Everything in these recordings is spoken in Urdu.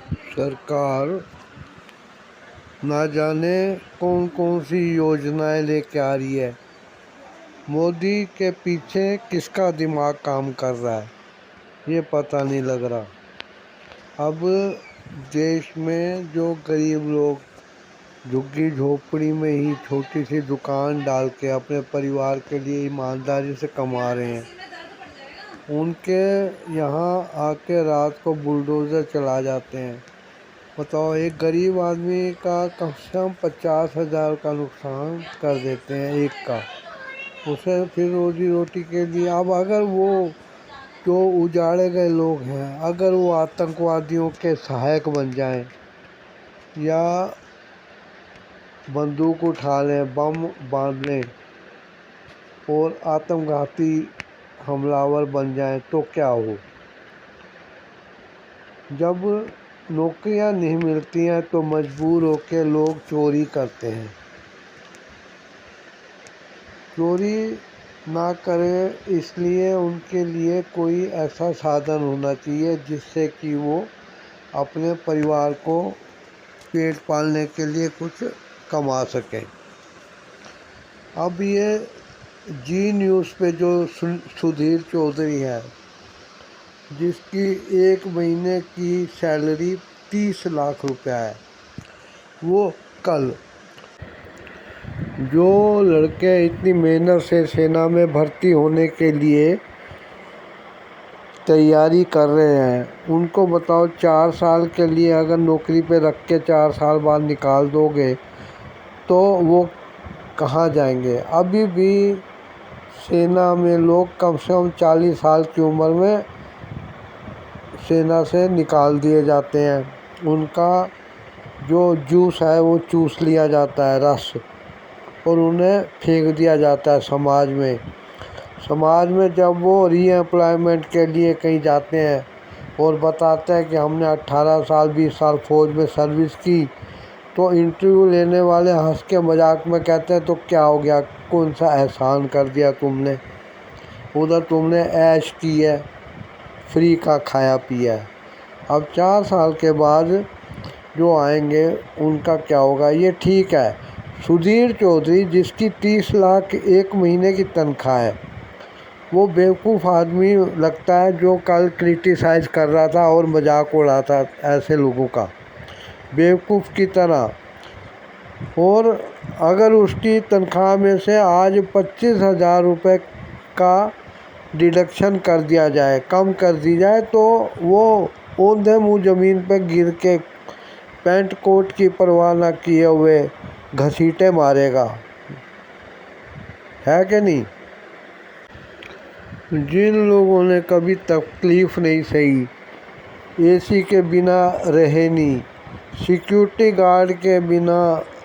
سرکار نہ جانے کون کون سی یوجنائیں لے کے آ رہی ہے۔ مودی کے پیچھے کس کا دماغ کام کر رہا ہے یہ پتہ نہیں لگ رہا۔ اب دیش میں جو غریب لوگ جھگی جھوپڑی میں ہی چھوٹی سی دکان ڈال کے اپنے پریوار کے لیے ایمانداری سے کما رہے ہیں، ان کے یہاں آ کے رات کو بلڈوزر چلا جاتے ہیں۔ بتاؤ، ایک غریب آدمی کا کم سے کم 50,000 کا نقصان کر دیتے ہیں ایک کا، اسے پھر روزی روٹی کے لیے۔ اب اگر وہ جو اجاڑے گئے لوگ ہیں، اگر وہ آتنکوادیوں کے سہایک بن جائیں یا بندوق اٹھا لیں، بم باندھ لیں اور آتم گھاتی حملہ آور بن جائیں تو کیا ہو؟ جب نوکریاں نہیں ملتی ہیں تو مجبور ہو کے لوگ چوری کرتے ہیں۔ چوری نہ کریں اس لیے ان کے لیے کوئی ایسا سادھن ہونا چاہیے جس سے کہ وہ اپنے پریوار کو پیٹ پالنے کے لیے کچھ کما سکیں۔ اب یہ جی نیوز پہ جو سدھیر چودھری ہے، جس کی ایک مہینے کی سیلری 30 لاکھ روپیہ ہے، وہ کل جو لڑکے اتنی محنت سے سینا میں بھرتی ہونے کے لیے تیاری کر رہے ہیں، ان کو بتاؤ 4 سال کے لیے اگر نوکری پہ رکھ کے 4 سال بعد نکال دو گے تو وہ کہاں جائیں گے؟ ابھی بھی سینا میں لوگ کم سے کم 40 سال کی عمر میں سینا سے نکال دیے جاتے ہیں، ان کا جو جوس ہے وہ چوس لیا جاتا ہے، رس، اور انہیں پھینک دیا جاتا ہے سماج میں۔ سماج میں جب وہ ری امپلائمنٹ کے لیے کہیں جاتے ہیں اور بتاتے ہیں کہ ہم نے 18 سال 20 سال فوج میں سروس کی، تو انٹرویو لینے والے ہنس کے مذاق میں کہتے ہیں تو کیا ہو گیا، کون سا احسان کر دیا تم نے، ادھر تم نے عیش کی ہے، فری کا کھایا پیا ہے۔ اب 4 سال کے بعد جو آئیں گے ان کا کیا ہوگا؟ یہ ٹھیک ہے، سدھیر چودھری جس کی 30 لاکھ ایک مہینے کی تنخواہ ہے، وہ بیوقوف آدمی لگتا ہے جو کل کرٹیسائز کر رہا تھا اور مذاق اڑا تھا ایسے لوگوں کا، بیوقوف کی طرح۔ اور اگر اس کی تنخواہ میں سے آج 25,000 روپے کا ڈیڈکشن کر دیا جائے، کم کر دی جائے، تو وہ اوندھے منہ زمین پہ گر کے پینٹ کوٹ کی پرواہ نہ کیے ہوئے گھسیٹے مارے گا، ہے کہ نہیں؟ جن لوگوں نے کبھی تکلیف نہیں سہی، اے سی کے بنا رہے نہیں، سیکیورٹی گارڈ کے بنا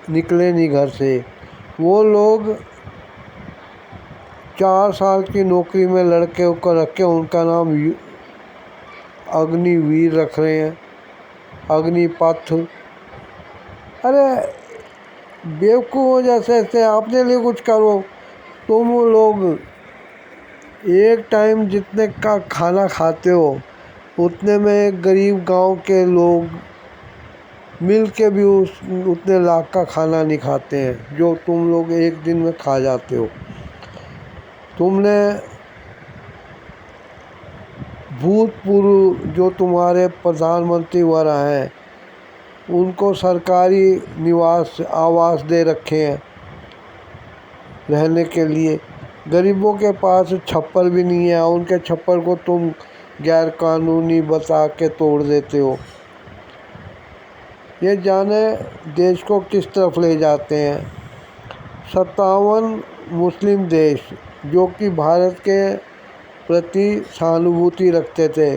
نکلے نہیں گھر سے، وہ لوگ 4 سال کی نوکری میں لڑکے کو رکھ کے ان کا نام اگنی ویر رکھ رہے ہیں، اگنی پتھ۔ ارے بیوقوفوں جیسے اپنے لیے کچھ کرو۔ تم لوگ ایک ٹائم جتنے کا کھانا کھاتے ہو اتنے میں ایک غریب گاؤں کے لوگ مل کے بھی اتنے لاکھ کا کھانا نہیں کھاتے ہیں جو تم لوگ ایک دن میں کھا جاتے ہو۔ تم نے بھوتپورو جو تمہارے پردھان منتری وغیرہ ہیں ان کو سرکاری آواس دے رکھے ہیں رہنے کے لیے، غریبوں کے پاس چھپر بھی نہیں ہے، ان کے چھپر کو تم غیر قانونی بتا کے توڑ دیتے ہو۔ یہ جانے دیش کو کس طرف لے جاتے ہیں۔ 57 مسلم دیش جو کہ بھارت کے پرتی سہانوبھوتی رکھتے تھے،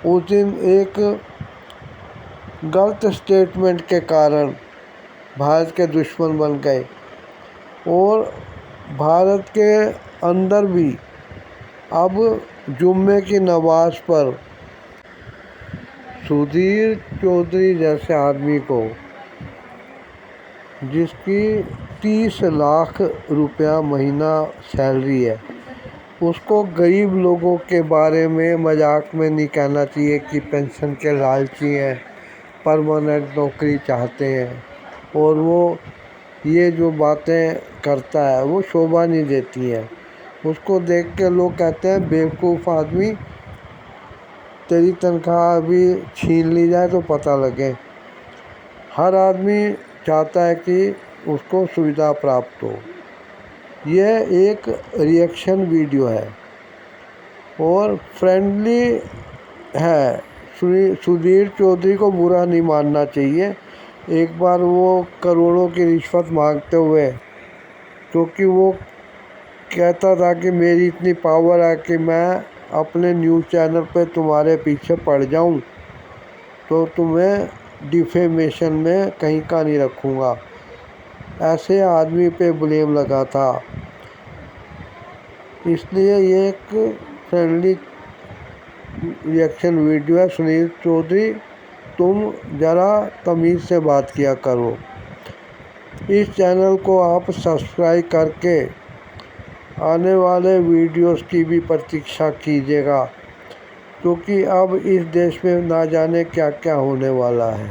اس دن ایک غلط اسٹیٹمنٹ کے کارن بھارت کے دشمن بن گئے، اور بھارت کے اندر بھی اب جمعے کی نماز پر سدھیر چودھری جیسے آدمی کو، جس کی 30 لاکھ روپیہ مہینہ سیلری ہے، اس کو غریب لوگوں کے بارے میں مذاق میں نہیں کہنا چاہیے کہ پینشن کے لالچی ہیں، پرماننٹ نوکری چاہتے ہیں، اور وہ یہ جو باتیں کرتا ہے وہ شوبھا نہیں دیتی ہیں۔ اس کو دیکھ کے لوگ کہتے ہیں بیوقوف آدمی، تیری تنخواہ ابھی چھین لی جائے تو پتہ لگے۔ ہر آدمی چاہتا ہے کہ اس کو سویدھا پراپت ہو۔ یہ ایک ریئیکشن ویڈیو ہے اور فرینڈلی ہے۔ سدھیر چودھری کو برا نہیں ماننا چاہیے۔ ایک بار وہ کروڑوں کی رشوت مانگتے ہوئے، کیونکہ وہ کہتا تھا کہ میری اتنی پاور ہے کہ میں اپنے نیوز چینل پہ تمہارے پیچھے پڑ جاؤں تو تمہیں ڈیفیمیشن میں کہیں کا نہیں رکھوں گا، ایسے آدمی پہ بلیم لگا تھا۔ اس لیے یہ ایک فرینڈلی ریئیکشن ویڈیو ہے۔ سدھیر چودھری، تم ذرا تمیز سے بات کیا کرو۔ اس چینل کو آپ سبسکرائب کر کے آنے والے ویڈیوز کی بھی پرتیکشا کیجیے گا، کیونکہ اب اس دیش میں نہ جانے کیا کیا ہونے والا ہے۔